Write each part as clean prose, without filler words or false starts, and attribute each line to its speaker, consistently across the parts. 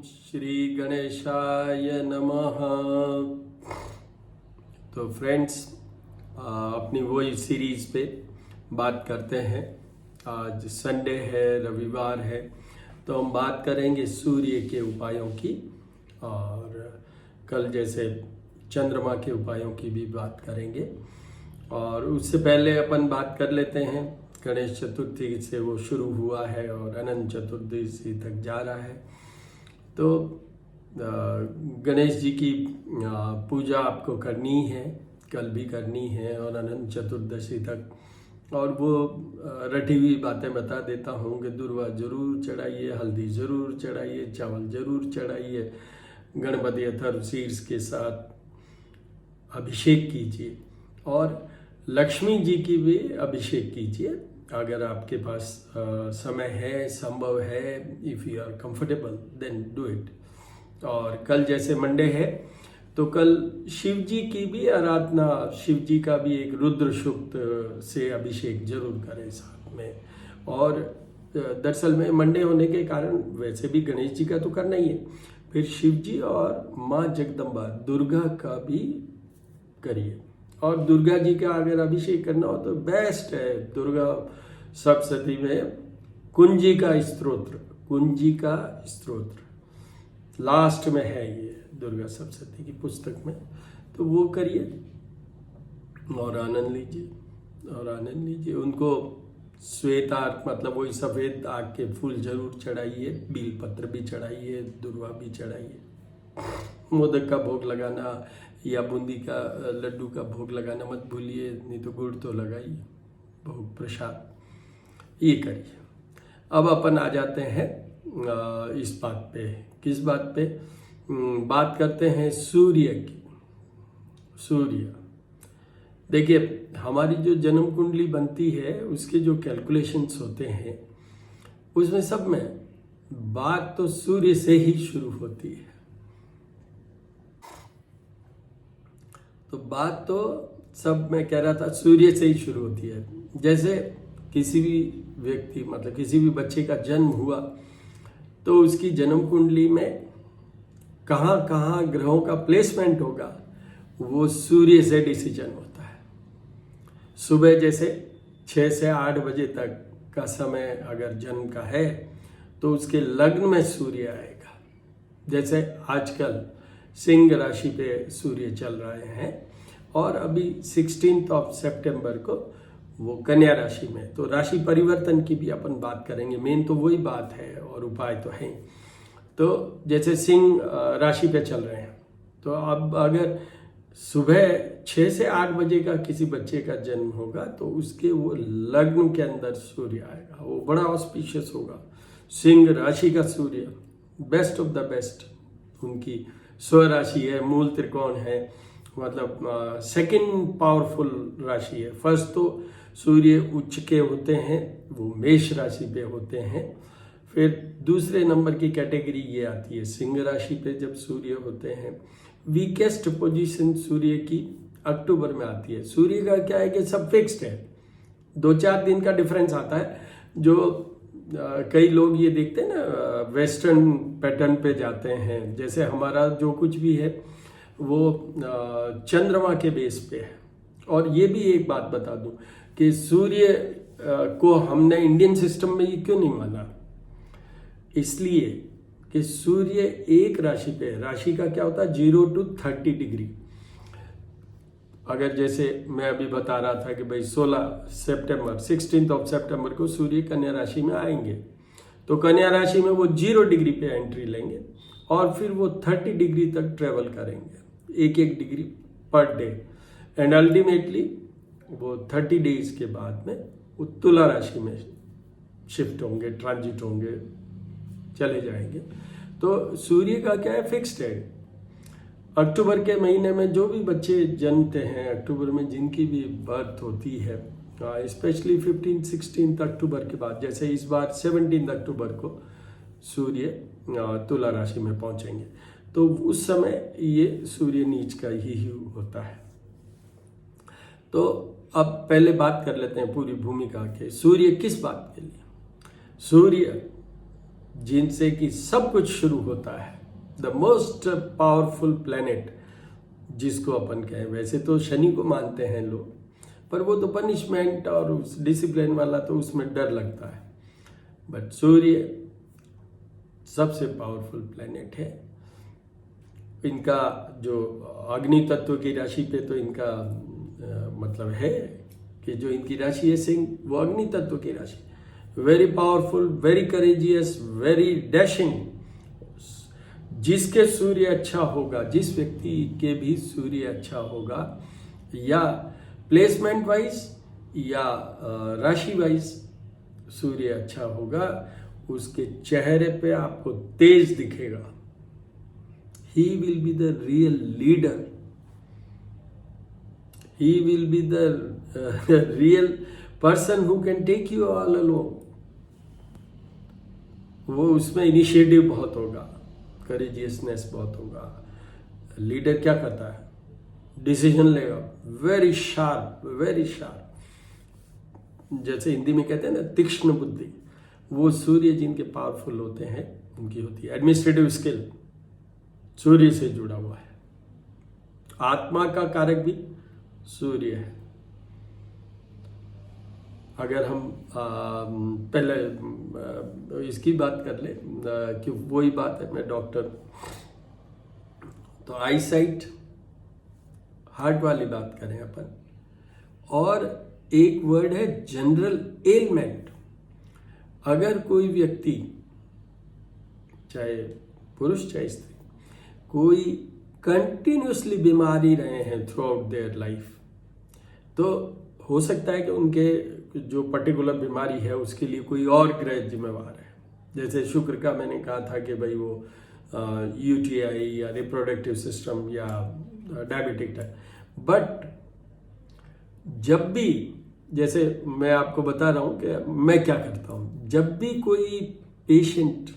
Speaker 1: श्री गणेशाय नमः। तो फ्रेंड्स, अपनी वही सीरीज पे बात करते हैं। आज संडे है, रविवार है, तो हम बात करेंगे सूर्य के उपायों की, और कल जैसे चंद्रमा के उपायों की भी बात करेंगे। और उससे पहले अपन बात कर लेते हैं, गणेश चतुर्थी से वो शुरू हुआ है और अनंत चतुर्दशी तक जा रहा है। तो गणेश जी की पूजा आपको करनी है, कल भी करनी है और अनंत चतुर्दशी तक। और वो रटी हुई बातें बता देता हूँ कि दुर्वा जरूर चढ़ाइए, हल्दी जरूर चढ़ाइए, चावल जरूर चढ़ाइए, गणपति अथर्वशीर्ष के साथ अभिषेक कीजिए और लक्ष्मी जी की भी अभिषेक कीजिए अगर आपके पास समय है, संभव है। If you are comfortable then do it. और कल जैसे मंडे है तो कल शिव जी की भी आराधना, शिव जी का भी एक रुद्र सूक्त से अभिषेक जरूर करें साथ में। और दरअसल में मंडे होने के कारण वैसे भी गणेश जी का तो करना ही है, फिर शिव जी और माँ जगदम्बा दुर्गा का भी करिए। और दुर्गा जी का अगर अभिषेक करना हो तो बेस्ट है दुर्गा सप्तशती में कुंजी का स्तोत्र लास्ट में है, ये दुर्गा सप्तशती की पुस्तक में, तो वो करिए और आनंद लीजिए। उनको श्वेत आर्क मतलब वही सफेद आग के फूल जरूर चढ़ाइए, बील पत्र भी चढ़ाइए, दुर्वा भी चढ़ाइए। मोदक का भोग लगाना या बूंदी का लड्डू का भोग लगाना मत भूलिए, नहीं तो गुड़ तो लगाइए, भोग प्रसाद ये करिए। अब अपन आ जाते हैं इस बात पे, किस बात पे बात करते हैं, सूर्य की। सूर्य देखिए, हमारी जो जन्म कुंडली बनती है उसके जो कैलकुलेशंस होते हैं उसमें सब में बात तो सूर्य से ही शुरू होती है। तो बात तो सब मैं कह रहा था सूर्य से ही शुरू होती है। जैसे किसी भी व्यक्ति मतलब किसी भी बच्चे का जन्म हुआ तो उसकी जन्म कुंडली में कहाँ कहाँ ग्रहों का प्लेसमेंट होगा वो सूर्य से डिसीजन होता है। सुबह जैसे 6 से 8 बजे तक का समय अगर जन्म का है तो उसके लग्न में सूर्य आएगा। जैसे आजकल सिंह राशि पे सूर्य चल रहे हैं और अभी 16 सितंबर को वो कन्या राशि में, तो राशि परिवर्तन की भी अपन बात करेंगे। मेन तो वही बात है और उपाय तो है। तो जैसे सिंह राशि पे चल रहे हैं तो अब अगर सुबह 6 से 8 बजे का किसी बच्चे का जन्म होगा तो उसके वो लग्न के अंदर सूर्य आएगा, वो बड़ा ऑस्पिशियस होगा। सिंह राशि का सूर्य बेस्ट ऑफ द बेस्ट, उनकी स्वराशि है, मूल त्रिकोण है, मतलब सेकंड पावरफुल राशि है। फर्स्ट तो सूर्य उच्च के होते हैं, वो मेष राशि पे होते हैं। फिर दूसरे नंबर की कैटेगरी ये आती है सिंह राशि पे जब सूर्य होते हैं। वीकेस्ट पोजीशन सूर्य की अक्टूबर में आती है। सूर्य का क्या है कि सब फिक्स्ड है, 2-4 दिन का डिफरेंस आता है। जो कई लोग ये देखते हैं ना, वेस्टर्न पैटर्न पे जाते हैं, जैसे हमारा जो कुछ भी है वो चंद्रमा के बेस पे है। और ये भी एक बात बता दूं कि सूर्य को हमने इंडियन सिस्टम में ये क्यों नहीं माना, इसलिए कि सूर्य एक राशि पे है। राशि का क्या होता है 0 to 30 डिग्री। अगर जैसे मैं अभी बता रहा था कि भाई 16 सितंबर को सूर्य कन्या राशि में आएंगे, तो कन्या राशि में वो 0 डिग्री पे एंट्री लेंगे और फिर वो 30 डिग्री तक ट्रेवल करेंगे, 1-1 degree per day. And ultimately वो 30 डेज के बाद में वो तुला राशि में शिफ्ट होंगे, ट्रांजिट होंगे, चले जाएंगे। तो सूर्य का क्या है, फिक्स्ड है। अक्टूबर के महीने में जो भी बच्चे जन्मते हैं, अक्टूबर में जिनकी भी बर्थ होती है, स्पेशली 15-16 अक्टूबर के बाद, जैसे इस बार 17 अक्टूबर को सूर्य तुला राशि में पहुंचेंगे, तो उस समय ये सूर्य नीच का ही होता है। तो अब पहले बात कर लेते हैं पूरी भूमिका के, सूर्य किस बात के लिए। सूर्य जिनसे कि सब कुछ शुरू होता है, द मोस्ट पावरफुल प्लैनेट जिसको अपन कहें। वैसे तो शनि को मानते हैं लोग, पर वो तो पनिशमेंट और उस डिसिप्लिन वाला, तो उसमें डर लगता है। बट सूर्य सबसे पावरफुल प्लैनेट है। इनका जो अग्नि तत्व की राशि पे तो इनका मतलब है कि जो इनकी राशि है सिंह, वो अग्नि तत्व की राशि, very powerful, very courageous, very dashing. जिसके सूर्य अच्छा होगा, जिस व्यक्ति के भी सूर्य अच्छा होगा, या प्लेसमेंट वाइज या राशि वाइज सूर्य अच्छा होगा, उसके चेहरे पे आपको तेज दिखेगा। He will be the real leader, he will be the real person who can take you all alone. वो उसमें इनिशिएटिव बहुत होगा, करेजियसनेस बहुत होगा। लीडर क्या करता है, डिसीजन लेगा, वेरी शार्प, वेरी शार्प। जैसे हिंदी में कहते हैं ना तीक्ष्ण बुद्धि, वो सूर्य जिनके पावरफुल होते हैं उनकी होती है। एडमिनिस्ट्रेटिव स्किल सूर्य से जुड़ा हुआ है। आत्मा का कारक भी सूर्य है। अगर हम पहले इसकी बात कर ले कि वही बात है, मैं डॉक्टर, तो आई साइट, हार्ट वाली बात करें अपन, और एक वर्ड है जनरल एलमेंट। अगर कोई व्यक्ति, चाहे पुरुष चाहे स्त्री, कोई कंटिन्यूसली बीमारी रहे हैं थ्रू आउट देयर लाइफ, तो हो सकता है कि उनके जो पर्टिकुलर बीमारी है उसके लिए कोई और ग्रह जिम्मेवार है। जैसे शुक्र का मैंने कहा था कि भाई वो यूटीआई या रिप्रोडक्टिव सिस्टम या डायबिटिक टाइप। बट जब भी, जैसे मैं आपको बता रहा हूँ कि मैं क्या करता हूँ, जब भी कोई पेशेंट,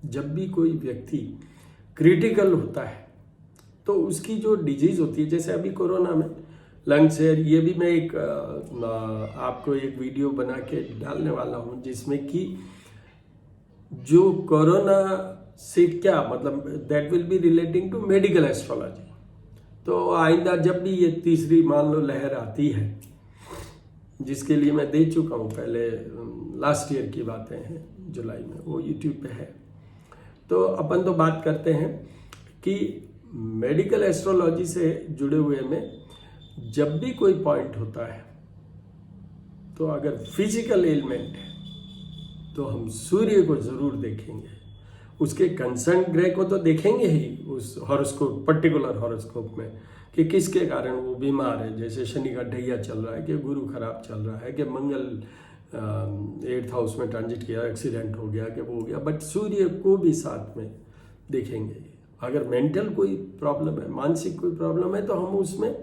Speaker 1: जब भी कोई व्यक्ति क्रिटिकल होता है, तो उसकी जो डिजीज होती है, जैसे अभी कोरोना में लंग्स से, ये भी मैं एक आपको एक वीडियो बना के डालने वाला हूँ, जिसमें कि जो कोरोना से क्या मतलब, that will be relating to medical astrology. तो आइंदा जब भी ये तीसरी मान लो लहर आती है, जिसके लिए मैं दे चुका हूँ पहले, लास्ट ईयर की बातें हैं, जुलाई में, वो यूट्यूब पे है। तो अपन तो बात करते हैं कि मेडिकल एस्ट्रोलॉजी से जुड़े हुए में जब भी कोई पॉइंट होता है, तो अगर फिजिकल एलिमेंट है तो हम सूर्य को जरूर देखेंगे। उसके कंसर्न ग्रह को तो देखेंगे ही उस हॉरोस्कोप, पर्टिकुलर हॉरोस्कोप में, कि किसके कारण वो बीमार है। जैसे शनि का ढैया चल रहा है, कि गुरु खराब चल रहा है, कि मंगल 8th हाउस में ट्रांजिट किया, एक्सीडेंट हो गया, कि वो हो गया। बट सूर्य को भी साथ में देखेंगे। अगर मेंटल कोई प्रॉब्लम है, मानसिक कोई प्रॉब्लम है, तो हम उसमें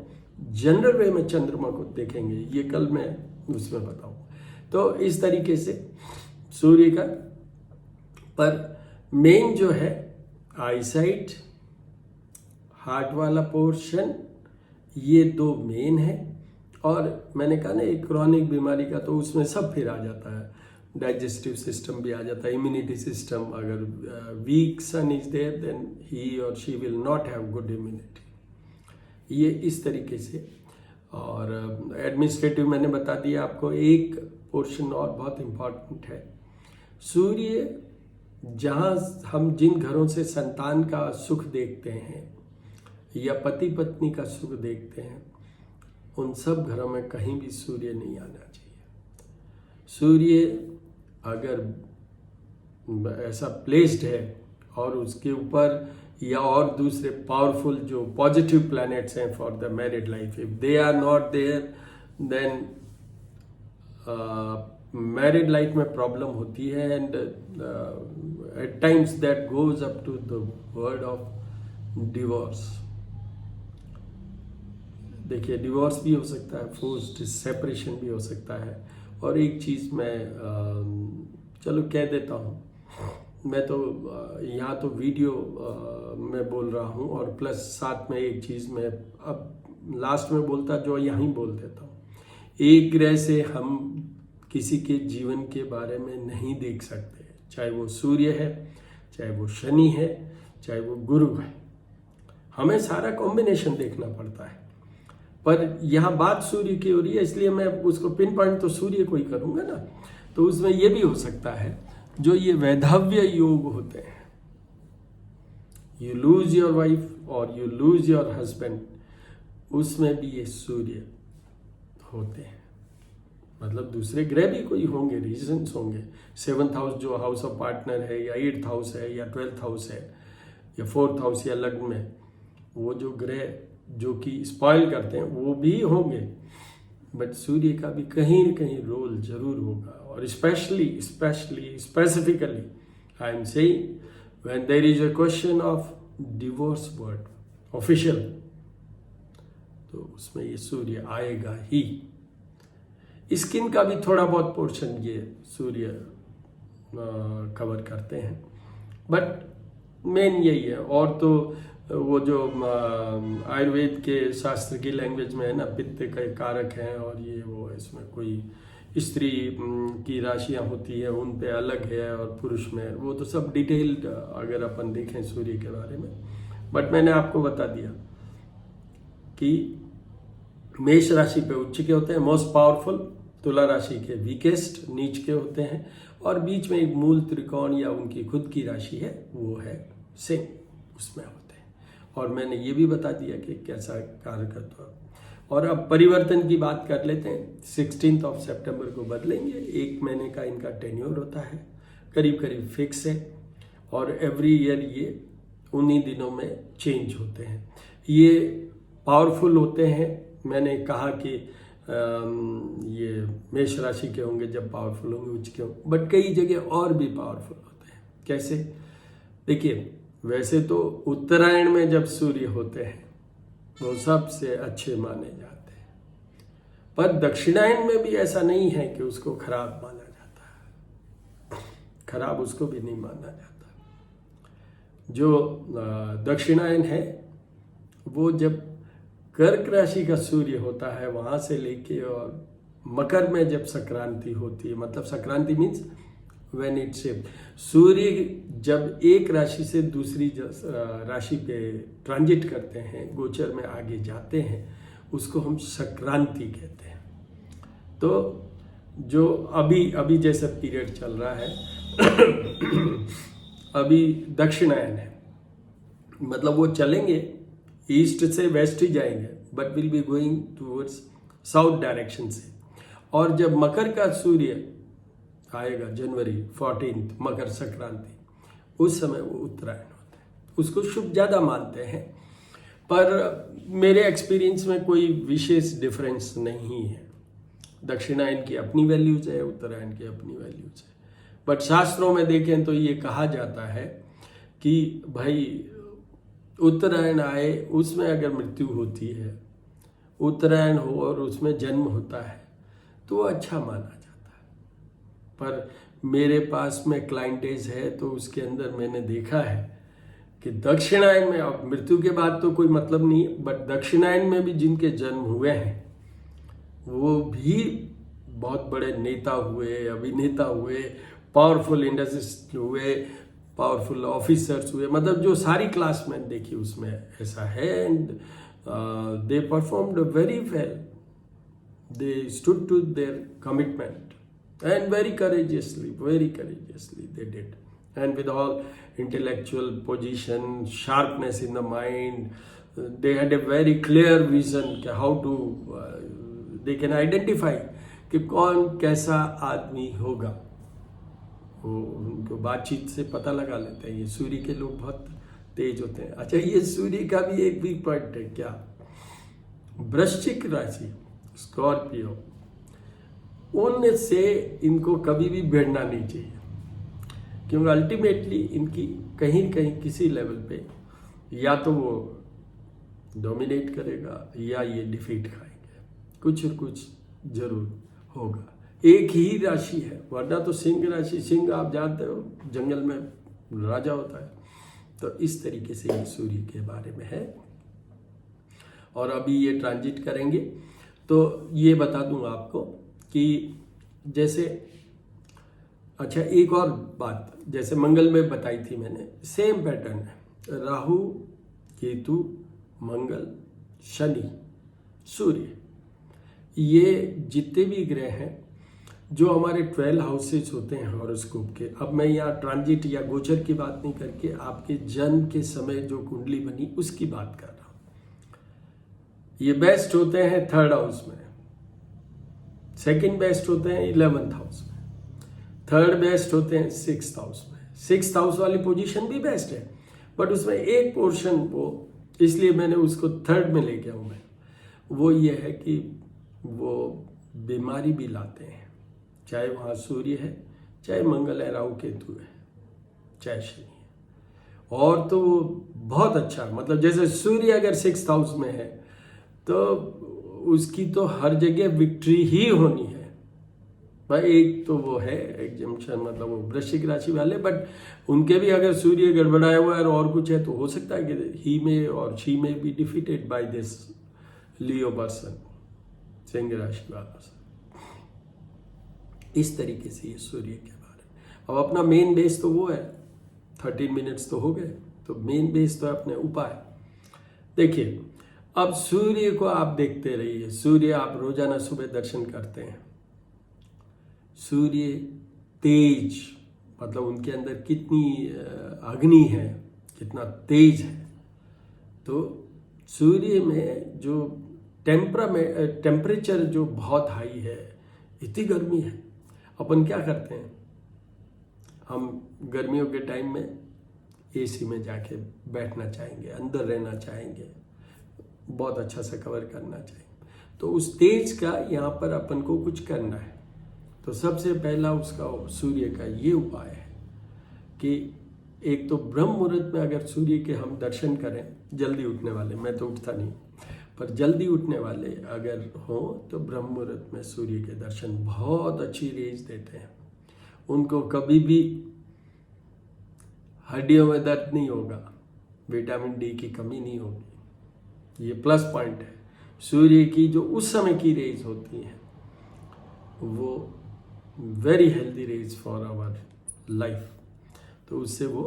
Speaker 1: जनरल वे में चंद्रमा को देखेंगे। ये कल मैं उसमें बताऊँ। तो इस तरीके से सूर्य का, पर मेन जो है आईसाइट, हार्ट वाला पोर्शन, ये दो मेन है। और मैंने कहा ना एक क्रॉनिक बीमारी का, तो उसमें सब फिर आ जाता है, डाइजेस्टिव सिस्टम भी आ जाता है, इम्यूनिटी सिस्टम। अगर weak sun is there, then he और she will not have good immunity. ये इस तरीके से। और एडमिनिस्ट्रेटिव मैंने बता दिया आपको। एक पोर्शन और बहुत इम्पॉर्टेंट है, सूर्य जहाँ हम जिन घरों से संतान का सुख देखते हैं या पति पत्नी का सुख देखते हैं, उन सब घरों में कहीं भी सूर्य नहीं आना चाहिए। सूर्य अगर ऐसा प्लेस्ड है और उसके ऊपर या और दूसरे पावरफुल जो पॉजिटिव प्लैनेट्स हैं for the married life, if they are not there, then married life में प्रॉब्लम होती है। And at times that goes up to the word of divorce. देखिए, डिवोर्स भी हो सकता है, फोर्स्ड सेपरेशन भी हो सकता है। और एक चीज़ मैं चलो कह देता हूँ, मैं तो यहाँ तो वीडियो में बोल रहा हूँ, और प्लस साथ में एक चीज़ मैं अब लास्ट में बोलता, जो यहीं बोल देता हूँ। एक ग्रह से हम किसी के जीवन के बारे में नहीं देख सकते, चाहे वो सूर्य है, चाहे वो शनि है, चाहे वो गुरु है। हमें सारा कॉम्बिनेशन देखना पड़ता है। पर यहाँ बात सूर्य की हो रही है, इसलिए मैं उसको पिन पॉइंट तो सूर्य को ही करूँगा ना। तो उसमें ये भी हो सकता है जो ये वैधव्य योग होते हैं, यू लूज योर वाइफ और यू लूज योर हस्बैंड, उसमें भी ये सूर्य होते हैं। मतलब दूसरे ग्रह भी कोई होंगे, रीजन्स होंगे। 7th हाउस जो हाउस ऑफ पार्टनर है, या 8th हाउस है, या 12th हाउस है, या 4th हाउस या लग्न में, वो जो ग्रह जो कि स्पॉइल करते हैं वो भी होंगे। बट सूर्य का भी कहीं न कहीं रोल जरूर होगा। और specifically I am saying when there is a question of divorce word official, तो उसमें ये सूर्य आएगा ही। स्किन का भी थोड़ा बहुत पोर्शन ये सूर्य कवर करते हैं, बट मेन यही है। और तो वो जो आयुर्वेद के शास्त्र की लैंग्वेज में है ना, पित्त के कारक हैं, और ये वो इसमें कोई स्त्री की राशियां होती है उन पे अलग है, और पुरुष में वो तो सब डिटेल्ड अगर अपन देखें सूर्य के बारे में। बट मैंने आपको बता दिया कि मेष राशि पे उच्च के होते हैं, मोस्ट पावरफुल, तुला राशि के वीकेस्ट नीच के होते हैं, और बीच में एक मूल त्रिकोण या उनकी खुद की राशि है वो है सिंह, उसमें होते हैं। और मैंने ये भी बता दिया कि कैसा कार्य करता है। और अब परिवर्तन की बात कर लेते हैं। 16 सितंबर को बदलेंगे, 1 महीने का इनका टेन्योर होता है, करीब करीब फिक्स है, और एवरी ईयर ये उन्हीं दिनों में चेंज होते हैं। ये पावरफुल होते हैं। मैंने कहा कि ये मेष राशि के होंगे जब पावरफुल होंगे, उच्च के होंगे, बट कई जगह और भी पावरफुल होते हैं। कैसे? देखिए, वैसे तो उत्तरायण में जब सूर्य होते हैं वो सबसे अच्छे माने जाते हैं, पर दक्षिणायन में भी ऐसा नहीं है कि उसको खराब माना जाता है, खराब उसको भी नहीं माना जाता। जो दक्षिणायन है वो जब कर्क राशि का सूर्य होता है वहां से लेके और मकर में जब संक्रांति होती है, मतलब Sankranti means when it shift, सूर्य जब एक राशि से दूसरी राशि पे ट्रांजिट करते हैं, गोचर में आगे जाते हैं, उसको हम संक्रांति कहते हैं। तो जो अभी जैसा पीरियड चल रहा है अभी दक्षिणायन है, मतलब वो चलेंगे ईस्ट से वेस्ट ही जाएंगे, but will be going towards south direction से। और जब मकर का सूर्य आएगा जनवरी 14 मकर संक्रांति, उस समय वो उत्तरायण होता है, उसको शुभ ज़्यादा मानते हैं। पर मेरे एक्सपीरियंस में कोई विशेष डिफरेंस नहीं है। दक्षिणायन की अपनी वैल्यूज है, उत्तरायण की अपनी वैल्यूज है। बट शास्त्रों में देखें तो ये कहा जाता है कि भाई उत्तरायण आए, उसमें अगर मृत्यु होती है, उत्तरायण हो और उसमें जन्म होता है, तो अच्छा माना जाता है। पर मेरे पास में क्लाइंटेज है तो उसके अंदर मैंने देखा है कि दक्षिणायन में, अब मृत्यु के बाद तो कोई मतलब नहीं, बट दक्षिणायन में भी जिनके जन्म हुए हैं वो भी बहुत बड़े नेता हुए, अभिनेता हुए, पावरफुल इंडस्ट्रिस्ट हुए, पावरफुल ऑफिसर्स हुए, मतलब जो सारी क्लास मैंने देखी उसमें ऐसा है। And they performed very well, they stood to their commitment and very courageously they did, and with all intellectual position, sharpness in the mind, they had a very clear vision कि how to they can identify कि कौन कैसा आदमी होगा, वो उनको बातचीत से पता लगा लेते हैं। ये सूर्य के लोग बहुत तेज होते हैं। अच्छा, ये सूर्य का भी एक वीक पॉइंट है क्या? वृश्चिक राशि, स्कॉर्पियो, उनसे इनको कभी भी भिड़ना नहीं चाहिए, क्योंकि अल्टीमेटली इनकी कहीं कहीं किसी लेवल पे या तो वो डोमिनेट करेगा या ये डिफीट खाएंगे, कुछ न कुछ जरूर होगा। एक ही राशि है, वरना तो सिंह राशि, सिंह आप जानते हो जंगल में राजा होता है। तो इस तरीके से ये सूर्य के बारे में है। और अभी ये ट्रांजिट करेंगे तो ये बता दूं आपको कि जैसे अच्छा, एक और बात, जैसे मंगल में बताई थी मैंने, सेम पैटर्न है। राहु, केतु, मंगल, शनि, सूर्य, ये जितने भी ग्रह हैं जो हमारे 12 हाउसेस होते हैं हॉरोस्कोप के। अब मैं यहाँ ट्रांजिट या गोचर की बात नहीं करके आपके जन्म के समय जो कुंडली बनी उसकी बात कर रहा हूँ। ये बेस्ट होते हैं 3rd हाउस में, सेकंड बेस्ट होते हैं 11th हाउस में, थर्ड बेस्ट होते हैं 6th हाउस में। 6th हाउस वाली पोजीशन भी बेस्ट है, बट उसमें एक पोर्शन वो, इसलिए मैंने उसको 3rd में लेके आऊँ मैं, वो ये है कि वो बीमारी भी लाते हैं, चाहे वहाँ सूर्य है, चाहे मंगल है, राहु केतु है, चाहे शनि है। और तो बहुत अच्छा, मतलब जैसे सूर्य अगर 6th हाउस में है तो उसकी तो हर जगह विक्ट्री ही होनी है भाई। एक तो वो है एग्जम्पशन, मतलब वो वृश्चिक राशि वाले, बट उनके भी अगर सूर्य गड़बड़ाया हुआ है और कुछ है तो हो सकता है कि ही में और शी में be defeated by this Leo person, Singh राशि वाला। इस तरीके से ये सूर्य के बारे में। अब अपना मेन बेस तो वो है, 13 मिनट्स तो हो गए, तो मेन बेस तो है अपने उपाय। देखिए, अब सूर्य को आप देखते रहिए। सूर्य आप रोजाना सुबह दर्शन करते हैं। सूर्य तेज, मतलब उनके अंदर कितनी अग्नि है, कितना तेज है। तो सूर्य में जो टेम्परेचर जो बहुत हाई है, इतनी गर्मी है, अपन क्या करते हैं, हम गर्मियों के टाइम में एसी में जाके बैठना चाहेंगे, अंदर रहना चाहेंगे, बहुत अच्छा सा कवर करना चाहिए। तो उस तेज का यहाँ पर अपन को कुछ करना है। तो सबसे पहला उसका सूर्य का ये उपाय है कि एक तो ब्रह्म मुहूर्त में अगर सूर्य के हम दर्शन करें, जल्दी उठने वाले, मैं तो उठता नहीं, पर जल्दी उठने वाले अगर हो तो ब्रह्म मुहूर्त में सूर्य के दर्शन बहुत अच्छी रेज देते हैं। उनको कभी भी हड्डियों में दर्द नहीं होगा, विटामिन डी की कमी नहीं होगी। ये प्लस पॉइंट है। सूर्य की जो उस समय की रेज होती हैं वो very healthy rays for our life. तो उससे वो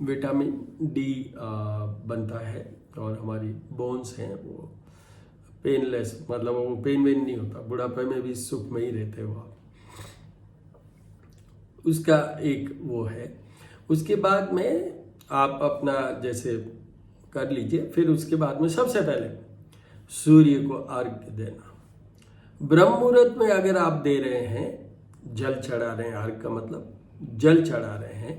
Speaker 1: विटामिन डी बनता है और हमारी बोन्स हैं वो पेनलेस, मतलब वो पेन वेन नहीं होता, बुढ़ापे में भी सुख में ही रहते हो आप। उसका एक वो है। उसके बाद में आप अपना जैसे कर लीजिए। फिर उसके बाद में सबसे पहले सूर्य को अर्घ्य देना। ब्रह्म मुहूर्त में अगर आप दे रहे हैं, जल चढ़ा रहे हैं, अर्घ्य का मतलब जल चढ़ा रहे हैं,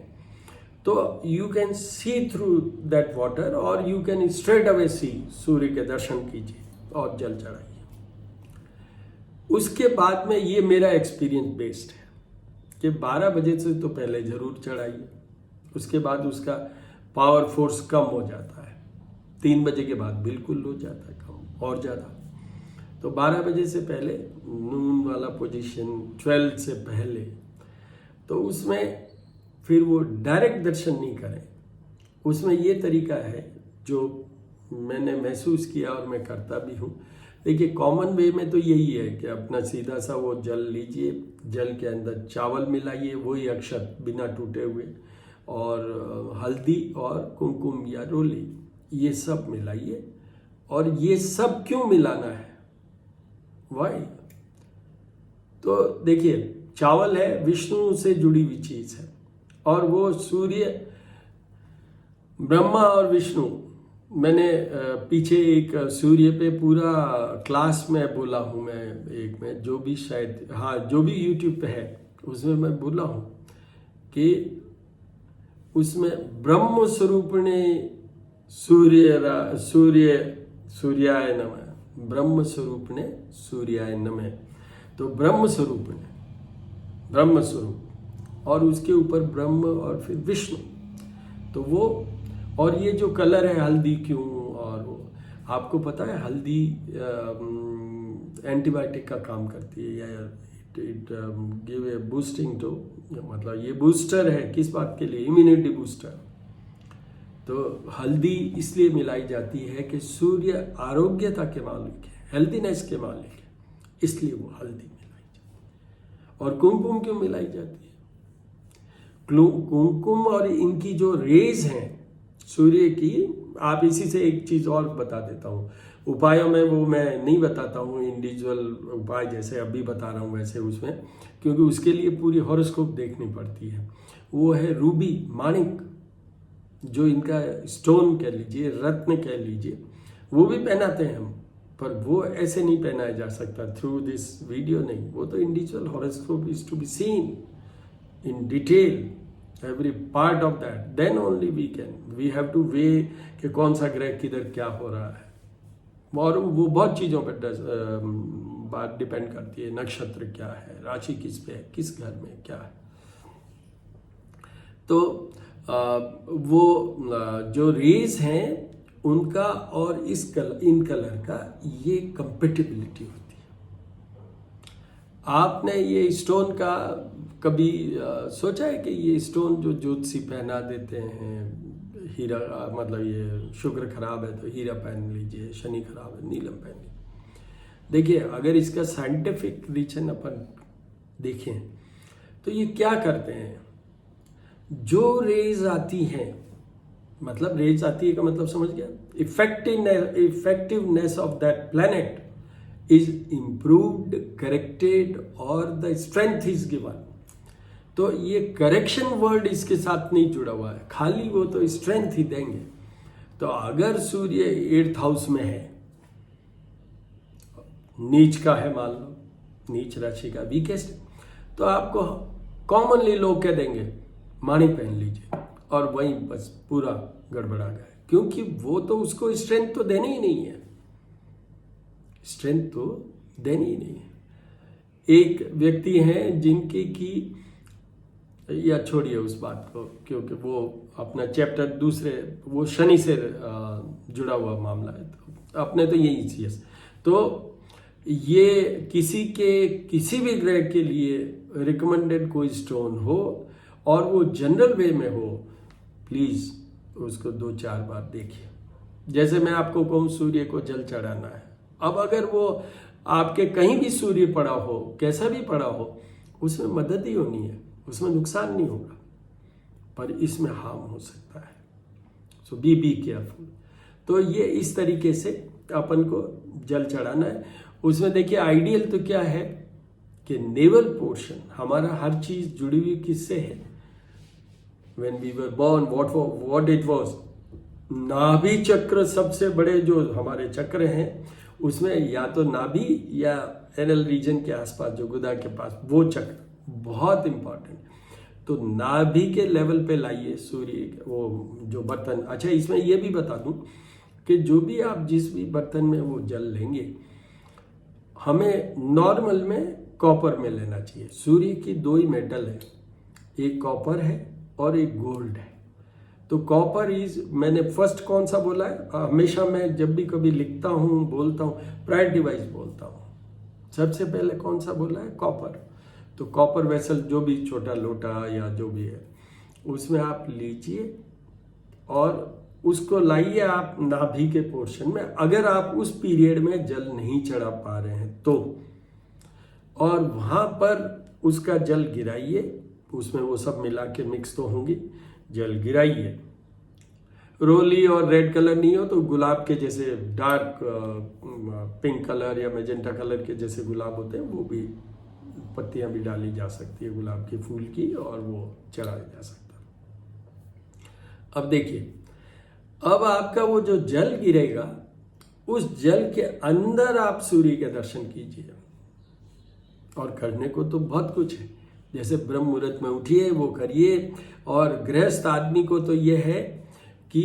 Speaker 1: तो you can see through that water और यू कैन स्ट्रेट अवे सी, सूर्य के दर्शन कीजिए और जल चढ़ाइए। उसके बाद में ये मेरा एक्सपीरियंस बेस्ड है कि 12 बजे से तो पहले जरूर चढ़ाइए। उसके बाद उसका पावर फोर्स कम हो जाता है, 3 बजे के बाद बिल्कुल हो जाता है कम और ज़्यादा। तो 12 बजे से पहले नून वाला पोजीशन, 12 से पहले, तो उसमें फिर वो डायरेक्ट दर्शन नहीं करें। उसमें ये तरीका है जो मैंने महसूस किया और मैं करता भी हूँ। देखिए, कॉमन वे में तो यही है कि अपना सीधा सा वो जल लीजिए, जल के अंदर चावल मिलाइए, वही अक्षत बिना टूटे हुए, और हल्दी और कुमकुम या रोली, ये सब मिलाइए। और ये सब क्यों मिलाना है, वाई? तो देखिए, चावल है, विष्णु से जुड़ी हुई चीज है, और वो सूर्य, ब्रह्मा और विष्णु, मैंने पीछे एक सूर्य पे पूरा क्लास में बोला हूँ मैं, एक में जो भी शायद, हाँ, जो भी यूट्यूब पे है उसमें मैं बोला हूँ कि उसमें ब्रह्म स्वरूप ने सूर्याय नमः, ब्रह्म स्वरूप ने सूर्याय नमः। तो ब्रह्म स्वरूप ने, ब्रह्म स्वरूप, और उसके ऊपर ब्रह्म और फिर विष्णु। तो वो, और ये जो कलर है हल्दी क्यों, और वो आपको पता है हल्दी एंटीबायोटिक का काम करती है, या it give a boosting to, मतलब ये बूस्टर है किस बात के लिए, इम्यूनिटी बूस्टर। तो हल्दी इसलिए मिलाई जाती है कि सूर्य आरोग्यता के मालिक है, हेल्दीनेस के मालिक है, इसलिए वो हल्दी मिलाई जाती है। और कुमकुम क्यों मिलाई जाती है? कुमकुम और इनकी जो रेज हैं सूर्य की, आप इसी से एक चीज और बता देता हूँ। उपायों में वो मैं नहीं बताता हूँ इंडिविजुअल उपाय, जैसे अभी बता रहा हूँ वैसे उसमें, क्योंकि उसके लिए पूरी हॉरोस्कोप देखनी पड़ती है। वो है रूबी, माणिक, जो इनका स्टोन कह लीजिए, रत्न कह लीजिए, वो भी पहनाते हैं हम, पर वो ऐसे नहीं पहनाया जा सकता थ्रू दिस वीडियो, नहीं। वो तो individual horoscope is to be seen in detail every part of that, then only we have to weigh कि कौन सा ग्रह किधर क्या हो रहा है, और वो बहुत चीज़ों पर बात डिपेंड करती है। नक्षत्र क्या है, राशि किस पे है, किस घर में क्या है। तो वो जो रेज हैं उनका और इन कलर का ये कंपेटिबिलिटी होती है। आपने ये स्टोन का कभी सोचा है कि ये स्टोन जो ज्योतिषी पहना देते हैं, हीरा, मतलब ये शुक्र खराब है तो हीरा पहन लीजिए, शनि खराब है नीलम पहन लीजिए। देखिए, अगर इसका साइंटिफिक रीजन अपन देखें तो ये क्या करते हैं, जो रेज आती हैं, मतलब रेज आती है का मतलब समझ गया, effectiveness of that planet is improved, corrected और द स्ट्रेंथ इज गिवन। तो ये करेक्शन वर्ड इसके साथ नहीं जुड़ा हुआ है, खाली वो तो स्ट्रेंथ ही देंगे। तो अगर सूर्य 8th हाउस में है, नीच का है, मान लो नीच राशि का, वीकेस्ट, तो आपको कॉमनली लोग कह देंगे माणी पहन लीजिए, और वहीं बस पूरा गड़बड़ा गया, क्योंकि वो तो उसको स्ट्रेंथ तो देनी ही नहीं है, स्ट्रेंथ तो देनी ही नहीं है। एक व्यक्ति हैं जिनकी की, या छोड़िए उस बात को, क्योंकि वो अपना चैप्टर दूसरे, वो शनि से जुड़ा हुआ मामला है, तो अपने तो यही चीज। तो ये किसी भी ग्रह के लिए रिकमेंडेड कोई स्टोन हो और वो जनरल वे में हो, प्लीज उसको 2-4 बार देखिए। जैसे मैं आपको कहूँ सूर्य को जल चढ़ाना है, अब अगर वो आपके कहीं भी सूर्य पड़ा हो, कैसा भी पड़ा हो, उसमें मदद ही होनी है, उसमें नुकसान नहीं होगा, पर इसमें हार्म हो सकता है। सो बी केयरफुल। तो ये इस तरीके से अपन को जल चढ़ाना है। उसमें देखिए आइडियल तो क्या है कि नेवल पोर्शन, हमारा हर चीज जुड़ी हुई किससे है, when we were born what it was, नाभि चक्र सबसे बड़े जो हमारे चक्र हैं, उसमें या तो नाभि या एनल रीजन के आसपास जो गुदा के पास, वो चक्र बहुत इंपॉर्टेंट। तो नाभि के लेवल पे लाइए सूर्य वो जो बर्तन। अच्छा, इसमें यह भी बता दूं कि जो भी आप जिस भी बर्तन में वो जल लेंगे, हमें नॉर्मल में कॉपर में लेना चाहिए। सूर्य की 2 ही मेटल है, एक कॉपर है और एक गोल्ड है। तो कॉपर इज, मैंने फर्स्ट कौन सा बोला है, हमेशा मैं जब भी कभी लिखता हूँ, बोलता हूँ, प्रायोरिटी वाइज बोलता हूँ। सबसे पहले कौन सा बोला है, कॉपर। तो कॉपर वेसल, जो भी छोटा लोटा या जो भी है, उसमें आप लीजिए और उसको लाइए आप नाभि के पोर्शन में, अगर आप उस पीरियड में जल नहीं चढ़ा पा रहे हैं तो, और वहां पर उसका जल गिराइए, उसमें वो सब मिला के मिक्स तो होंगी, जल गिराइए। रोली और रेड कलर नहीं हो तो गुलाब के जैसे डार्क पिंक कलर या मैजेंटा कलर के जैसे गुलाब होते हैं, वो भी पत्तियां भी डाली जा सकती है गुलाब के फूल की, और वो चढ़ाया जा सकता है। अब देखिए, अब आपका वो जो जल गिरेगा, उस जल के अंदर आप सूर्य के दर्शन कीजिए। और करने को तो बहुत कुछ है, जैसे ब्रह्म मुहूर्त में उठिए, वो करिए। और गृहस्थ आदमी को तो ये है कि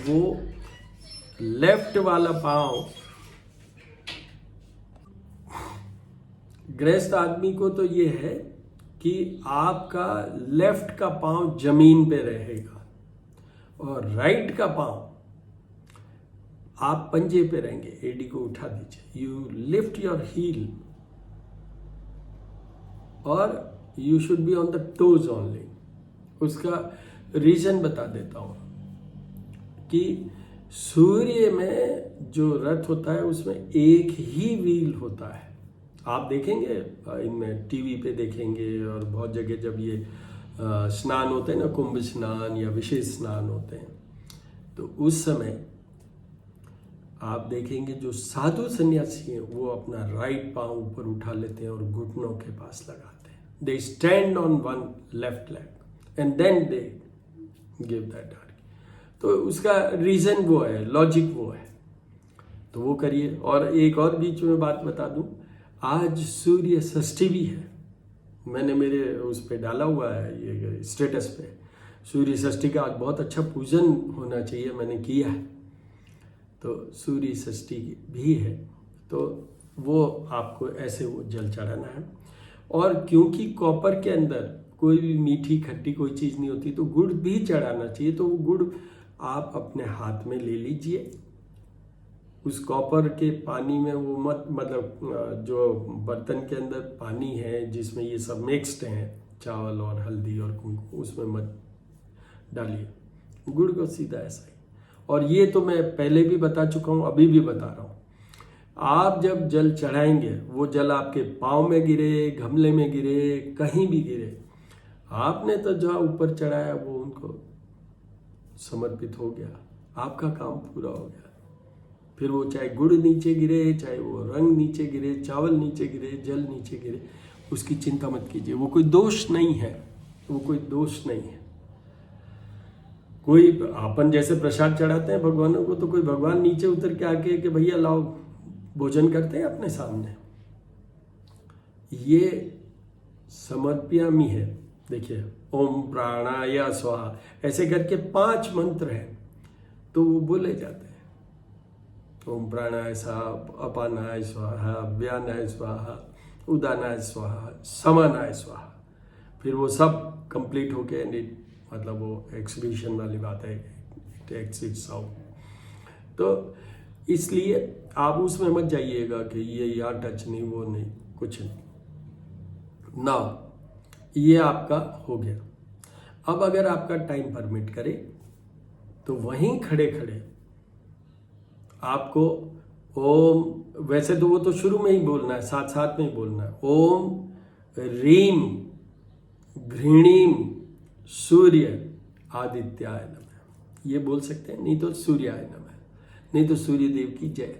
Speaker 1: वो लेफ्ट वाला पांव, गृहस्थ आदमी को तो ये है कि आपका लेफ्ट का पांव जमीन पे रहेगा और राइट का पांव आप पंजे पे रहेंगे। एडी को उठा दीजिए, यू लिफ्ट योर हील, और you should be on the toes only. उसका रीजन बता देता हूं कि सूर्य में जो रथ होता है उसमें एक ही व्हील होता है। आप देखेंगे इनमें, टीवी पे देखेंगे और बहुत जगह जब ये स्नान होते हैं ना, कुंभ स्नान या विशेष स्नान होते हैं, तो उस समय आप देखेंगे जो साधु सन्यासी हैं वो अपना राइट पांव ऊपर उठा लेते हैं और घुटनों के पास लगाते हैं. They stand on one left leg and then they give that आर्घ्य. तो उसका रीजन वो है, लॉजिक वो है, तो वो करिए. और एक और बीच में बात बता दूं, आज सूर्य षष्ठी भी है. मैंने मेरे उस पे डाला हुआ है ये स्टेटस पे, सूर्य षष्ठी का आज बहुत अच्छा पूजन होना चाहिए, मैंने किया है. तो सूर्य षष्ठी भी है, तो वो आपको ऐसे वो जल चढ़ाना है. और क्योंकि कॉपर के अंदर कोई भी मीठी खट्टी कोई चीज़ नहीं होती, तो गुड़ भी चढ़ाना चाहिए. तो वो गुड़ आप अपने हाथ में ले लीजिए, उस कॉपर के पानी में वो मत, मतलब जो बर्तन के अंदर पानी है जिसमें ये सब मिक्स्ड हैं, चावल और हल्दी और कुमकुम, उसमें मत डालिए गुड़ को, सीधा ऐसा ही. और ये तो मैं पहले भी बता चुका हूँ, अभी भी बता रहा हूँ. आप जब जल चढ़ाएंगे, वो जल आपके पाँव में गिरे, गमले में गिरे, कहीं भी गिरे, आपने तो जहाँ ऊपर चढ़ाया वो उनको समर्पित हो गया, आपका काम पूरा हो गया. फिर वो चाहे गुड़ नीचे गिरे, चाहे वो रंग नीचे गिरे, चावल नीचे गिरे, जल नीचे गिरे, उसकी चिंता मत कीजिए. वो कोई दोष नहीं है, वो कोई दोष नहीं है. कोई अपन जैसे प्रसाद चढ़ाते हैं भगवानों को, तो कोई भगवान नीचे उतर के आके कि भैया लाओ भोजन करते हैं अपने सामने. ये समर्पयामि है. देखिए, ओम प्राणाय स्वाहा ऐसे करके 5 मंत्र हैं, तो वो बोले जाते हैं. ओम प्राणाय स्वाहा, अपानाय स्वाहा, व्यानाय स्वाहा, उदानाय स्वाहा, समानाय स्वाहा. फिर वो सब कंप्लीट होके मतलब वो एक्सहिबिशन वाली बात है, इट एक्सिट्स आउट. तो इसलिए आप उसमें मत जाइएगा कि ये यहाँ टच नहीं, वो नहीं, कुछ नहीं ना. ये आपका हो गया. अब अगर आपका टाइम परमिट करे तो वहीं खड़े खड़े आपको ओम, वैसे तो वो तो शुरू में ही बोलना है, साथ साथ में ही बोलना है. ओम रीम घृणीम सूर्य आदित्याय नमः, ये बोल सकते हैं. नहीं तो सूर्याय नमः, नहीं तो सूर्य देव की जय.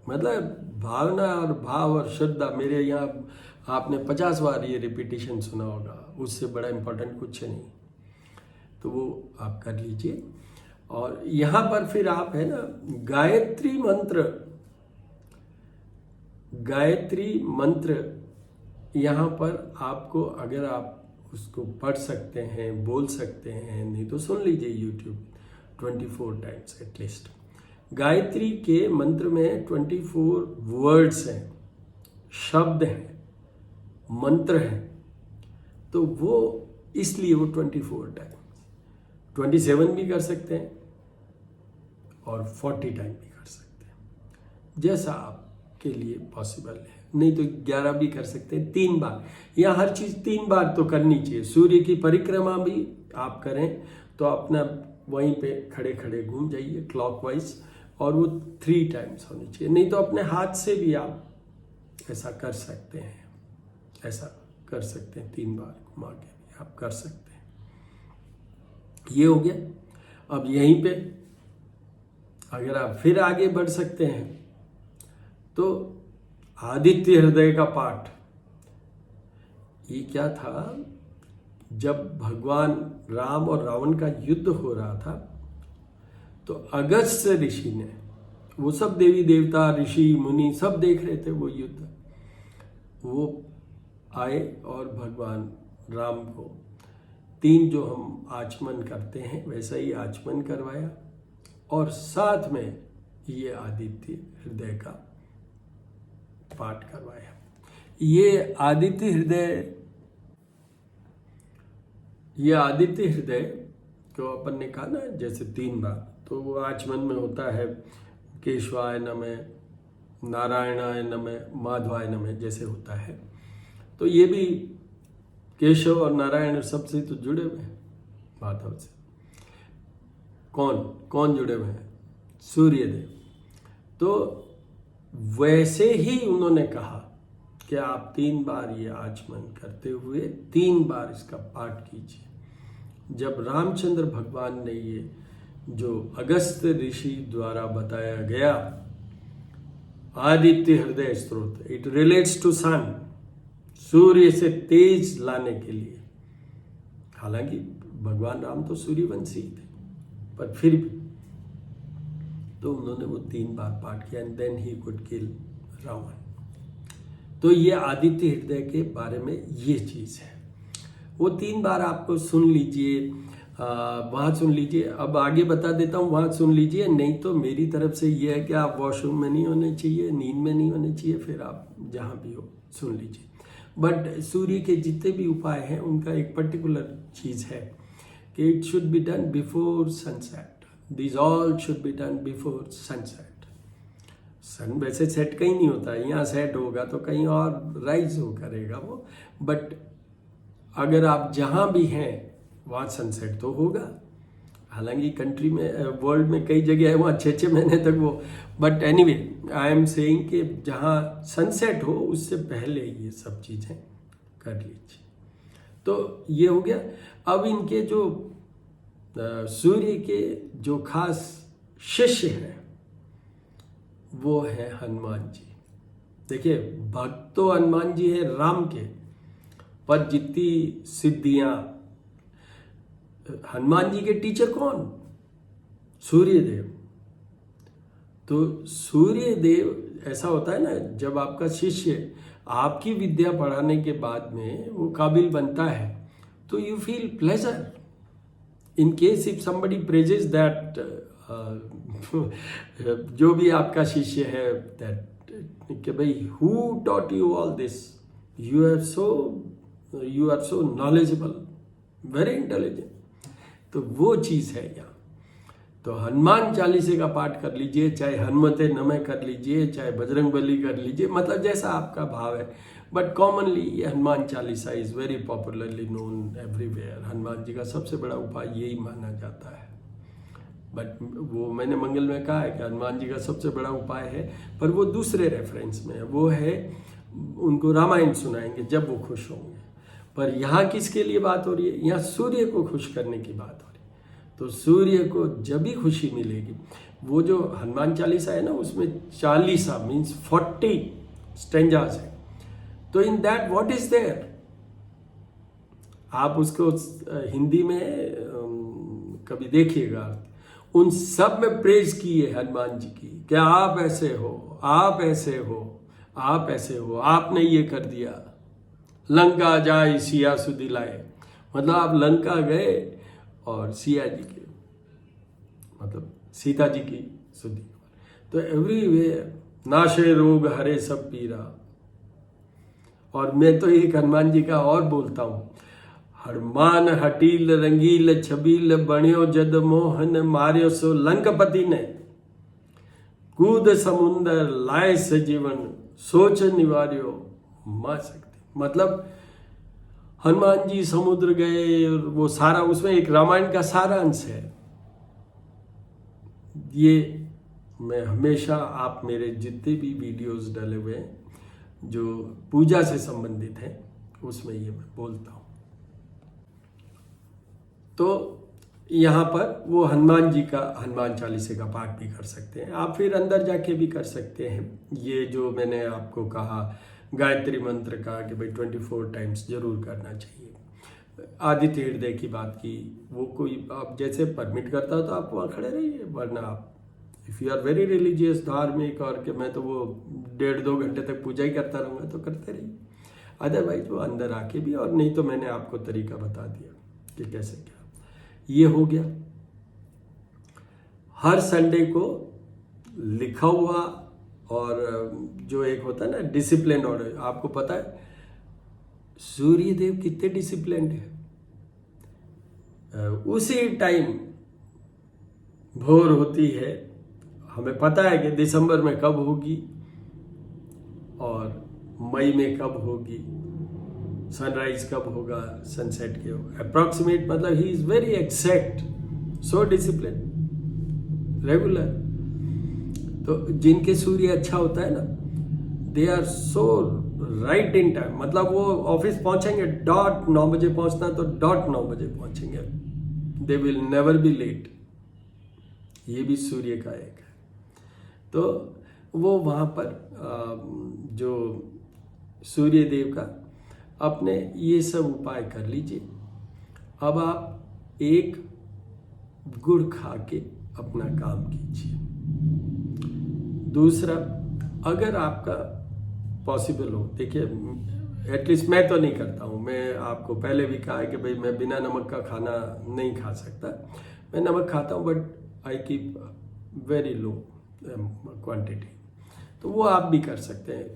Speaker 1: मतलब भावना और भाव और श्रद्धा. मेरे यहाँ आपने 50 बार ये रिपीटिशन सुना होगा, उससे बड़ा इंपॉर्टेंट कुछ नहीं. तो वो आप कर लीजिए. और यहाँ पर फिर आप है ना, गायत्री मंत्र यहाँ पर आपको, अगर आप उसको पढ़ सकते हैं, बोल सकते हैं, नहीं तो सुन लीजिए यूट्यूब 24 टाइम्स एटलीस्ट. गायत्री के मंत्र में 24 वर्ड्स हैं, शब्द हैं, मंत्र हैं. तो वो इसलिए वो 24 टाइम्स, 27 भी कर सकते हैं और 40 टाइम भी कर सकते हैं, जैसा आपके लिए पॉसिबल है. नहीं तो 11 भी कर सकते हैं, 3 बार. यहाँ हर चीज़ 3 बार तो करनी चाहिए. सूर्य की परिक्रमा भी आप करें तो अपना वहीं पे खड़े खड़े घूम जाइए क्लॉकवाइज, और वो 3 टाइम्स होनी चाहिए. नहीं तो अपने हाथ से भी आप ऐसा कर सकते हैं, ऐसा कर सकते हैं, 3 बार घुमा के भी आप कर सकते हैं. ये हो गया. अब यहीं पे अगर आप फिर आगे बढ़ सकते हैं तो आदित्य हृदय का पाठ. ये क्या था, जब भगवान राम और रावण का युद्ध हो रहा था, तो अगस्त्य ऋषि ने, वो सब देवी देवता ऋषि मुनि सब देख रहे थे वो युद्ध, वो आए और भगवान राम को 3 जो हम आचमन करते हैं वैसा ही आचमन करवाया, और साथ में ये आदित्य हृदय का पाठ करवाया. ये आदित्य हृदय को अपन ने कहा ना, जैसे 3 बार, तो वो आचमन में होता है केशवाय नमः, नारायणाय नमः, माधवाय नमः, जैसे होता है. तो ये भी केशव और नारायण सबसे तो जुड़े हुए हैं माधव से. कौन जुड़े हुए हैं? सूर्यदेव. तो वैसे ही उन्होंने कहा कि आप 3 बार ये आचमन करते हुए 3 बार इसका पाठ कीजिए. जब रामचंद्र भगवान ने ये जो अगस्त ऋषि द्वारा बताया गया आदित्य हृदय स्त्रोत, इट रिलेट्स टू सन, सूर्य से तेज लाने के लिए। हालांकि भगवान राम तो सूर्यवंशी थे, पर फिर भी तो उन्होंने वो 3 बार पाठ किया and then he could kill Ravan. तो ये आदित्य हृदय के बारे में ये चीज़ है। वो 3 बार आपको सुन लीजिए, वहाँ सुन लीजिए। अब आगे बता देता हूँ, वहाँ सुन लीजिए। नहीं तो मेरी तरफ से ये है कि आप वॉशरूम में नहीं होने चाहिए, नींद में नहीं होने चाहिए, फिर आप जहाँ भी हो सुन लीजिए। बट सूर्य के जितने भी उपाय हैं उनका एक पर्टिकुलर चीज़ है कि it should be done before sunset. This all should be done before sunset. Sun वैसे सेट कहीं नहीं होता, यहाँ सेट होगा तो कहीं और राइज हो करेगा वो। बट अगर आप जहाँ भी हैं वहाँ सनसेट तो होगा। हालांकि कंट्री में, वर्ल्ड में कई जगह है वहाँ 6-6 महीने तक वो, but anyway I am saying कि जहाँ सनसेट हो उससे पहले ये सब चीज़ें कर लीजिए। तो ये हो गया। अब इनके जो सूर्य के जो खास शिष्य हैं वो है हनुमान जी। देखिए, भक्त तो हनुमान जी है राम के, पर जितनी सिद्धियां, हनुमान जी के टीचर कौन? सूर्यदेव। तो सूर्यदेव ऐसा होता है ना, जब आपका शिष्य आपकी विद्या पढ़ाने के बाद में वो काबिल बनता है तो you feel pleasure. In case if somebody praises that, जो भी आपका शिष्य है, दैट कि भाई who taught you all this, you are so knowledgeable, very intelligent. तो वो चीज़ है यहाँ। तो हनुमान चालीसे का पाठ कर लीजिए, चाहे हनुमते नमः कर लीजिए, चाहे बजरंग बली कर लीजिए, मतलब जैसा आपका भाव है। बट कॉमनली ये Hanuman Chalisa is very popularly known everywhere. Hanuman ji का सबसे बड़ा उपाय यही माना जाता है। बट वो मैंने मंगल में कहा है कि हनुमान जी का सबसे बड़ा उपाय है, पर वो दूसरे रेफरेंस में है। वो है उनको रामायण सुनाएंगे जब वो खुश होंगे। पर यहाँ किसके लिए बात हो रही है? यहाँ सूर्य को खुश करने की बात हो रही है। तो सूर्य को जब भी खुशी मिलेगी, वो जो हनुमान चालीसा है ना, उसमें 40 मीन्स 40 स्टेंजास है। तो in that what is there, आप उसको हिंदी में कभी देखिएगा, उन सब में प्रेज की है हनुमान जी की कि आप ऐसे हो, आप ऐसे हो, आप ऐसे हो, आपने ये कर दिया, लंका जाए सिया सुधि लाए। मतलब आप लंका गए और सिया जी के, मतलब सीता जी की सुधि। तो एवरीवेयर नाशे रोग हरे सब पीरा। और मैं तो एक हनुमान जी का और बोलता हूँ, हरमान हटील रंगील छबील बण्यो जद मोहन मार्यो सो लंकपति ने, कूद समुंदर लाए सजीवन सोच निवार्यो मा सकती। मतलब हनुमान जी समुद्र गए और वो सारा, उसमें एक रामायण का सारा अंश है। ये मैं हमेशा, आप मेरे जितने भी वीडियोस डाले हुए हैं जो पूजा से संबंधित हैं उसमें ये मैं बोलता हूँ। तो यहाँ पर वो हनुमान जी का, हनुमान चालीसे का पाठ भी कर सकते हैं आप, फिर अंदर जाके भी कर सकते हैं। ये जो मैंने आपको कहा गायत्री मंत्र का कि भाई 24 टाइम्स जरूर करना चाहिए। आदित्य हृदय की बात की, वो कोई आप जैसे परमिट करता हो तो आप वहाँ खड़े रहिए, वरना आप if you are very religious, धार्मिक, और कि मैं तो वो 1.5-2 घंटे तक पूजा ही करता रहूँगा, तो करते रहिए। अदरवाइज वो अंदर आके भी, और नहीं तो मैंने आपको तरीका बता दिया कि कैसे क्या। ये हो गया। हर संडे को लिखा हुआ, और जो एक होता है ना डिसिप्लिन ऑर्डर, आपको पता है सूर्यदेव कितने डिसिप्लिन्ड है। उसी टाइम भोर होती है, हमें पता है कि दिसंबर में कब होगी और मई में कब होगी, सनराइज कब होगा, सनसेट के अप्रॉक्सीमेट, मतलब he is very exact, so discipline, regular. तो जिनके सूर्य अच्छा होता है ना, they are so right in time. मतलब वो ऑफिस पहुंचेंगे डॉट 9 बजे पहुंचना, तो डॉट 9 बजे पहुंचेंगे, they will never be late, ये भी सूर्य का एक है। तो वो वहाँ पर जो सूर्य देव का अपने ये सब उपाय कर लीजिए। अब आप एक गुड़ खा के अपना काम कीजिए। दूसरा, अगर आपका पॉसिबल हो, देखिए एटलीस्ट मैं तो नहीं करता हूँ, मैं आपको पहले भी कहा है कि भाई मैं बिना नमक का खाना नहीं खा सकता। मैं नमक खाता हूँ but I keep very low quantity, तो वो आप भी कर सकते हैं।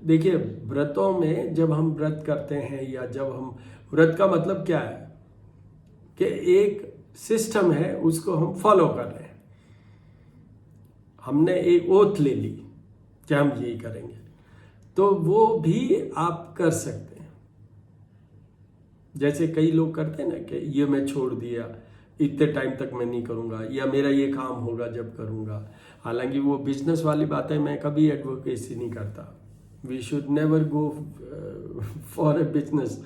Speaker 1: देखिए व्रतों में जब हम व्रत करते हैं, या जब हम व्रत का मतलब क्या है कि एक सिस्टम है, उसको हम फॉलो कर रहे हैं। हमने एक ओथ ले ली कि हम यही करेंगे, तो वो भी आप कर सकते हैं। जैसे कई लोग करते हैं ना कि ये मैं छोड़ दिया, इतने टाइम तक मैं नहीं करूँगा, या मेरा ये काम होगा जब करूँगा। हालांकि वो बिजनेस वाली बातें मैं कभी एडवोकेसी नहीं करता। We should never go for a business,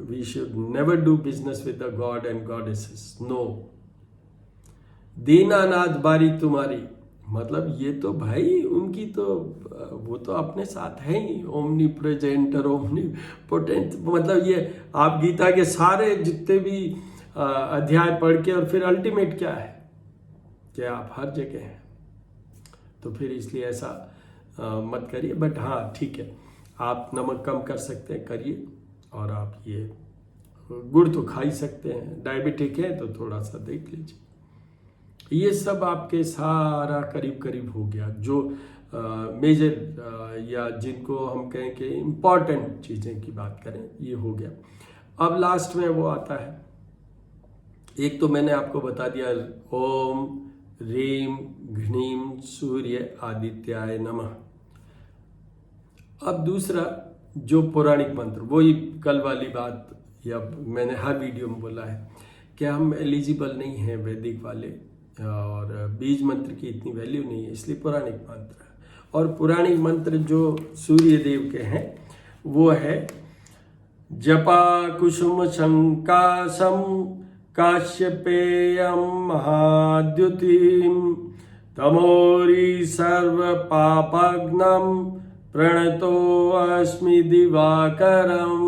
Speaker 1: we should never do business with the god and goddesses, no. दीनानाथ बारी तुम्हारी, मतलब ये तो भाई उनकी तो वो तो अपने साथ है ही, ओमनी प्रेजेंट और ओमनी पोटेंट। मतलब ये आप गीता के सारे जितने भी अध्याय पढ़ के, और फिर अल्टीमेट क्या है कि आप हर जगह हैं। तो फिर इसलिए ऐसा मत करिए। बट हाँ ठीक है, आप नमक कम कर सकते हैं, करिए। और आप ये गुड़ तो खा ही सकते हैं, डायबिटिक है तो थोड़ा सा देख लीजिए। ये सब आपके सारा करीब करीब हो गया, जो मेजर या जिनको हम कहें कि इम्पॉर्टेंट चीज़ें की बात करें, ये हो गया। अब लास्ट में वो आता है, एक तो मैंने आपको बता दिया ओम ह्रीम घ्नीम सूर्य आदित्याय नमः। अब दूसरा जो पौराणिक मंत्र, वही कल वाली बात, या मैंने हर वीडियो में बोला है कि हम एलिजिबल नहीं हैं वैदिक वाले, और बीज मंत्र की इतनी वैल्यू नहीं है, इसलिए पौराणिक मंत्र है। और पौराणिक मंत्र जो सूर्य देव के हैं वो है जपा कुसुम शंकासम काश्यपेयम महाद्युतिम तमोरी सर्व पापग्नम प्रणतो अस्मि दिवाकरम,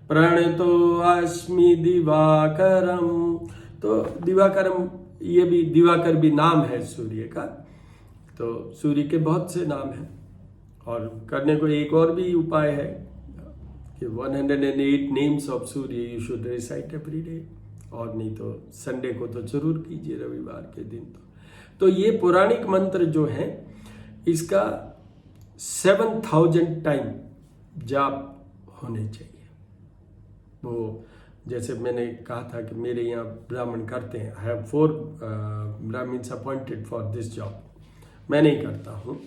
Speaker 1: प्रणतो अस्मि दिवाकरम। तो दिवाकरम, ये भी दिवाकर भी नाम है सूर्य का। तो सूर्य के बहुत से नाम हैं, और करने को एक और भी उपाय है कि 108 names of Surya you should recite every day, और नहीं तो संडे को तो जरूर कीजिए, रविवार के दिन। तो ये पौराणिक मंत्र जो है, इसका 7000 टाइम जाप होने चाहिए। वो जैसे मैंने कहा था कि मेरे यहाँ ब्राह्मण करते हैं, I have 4 Brahmins appointed for this job. मैं नहीं करता हूँ,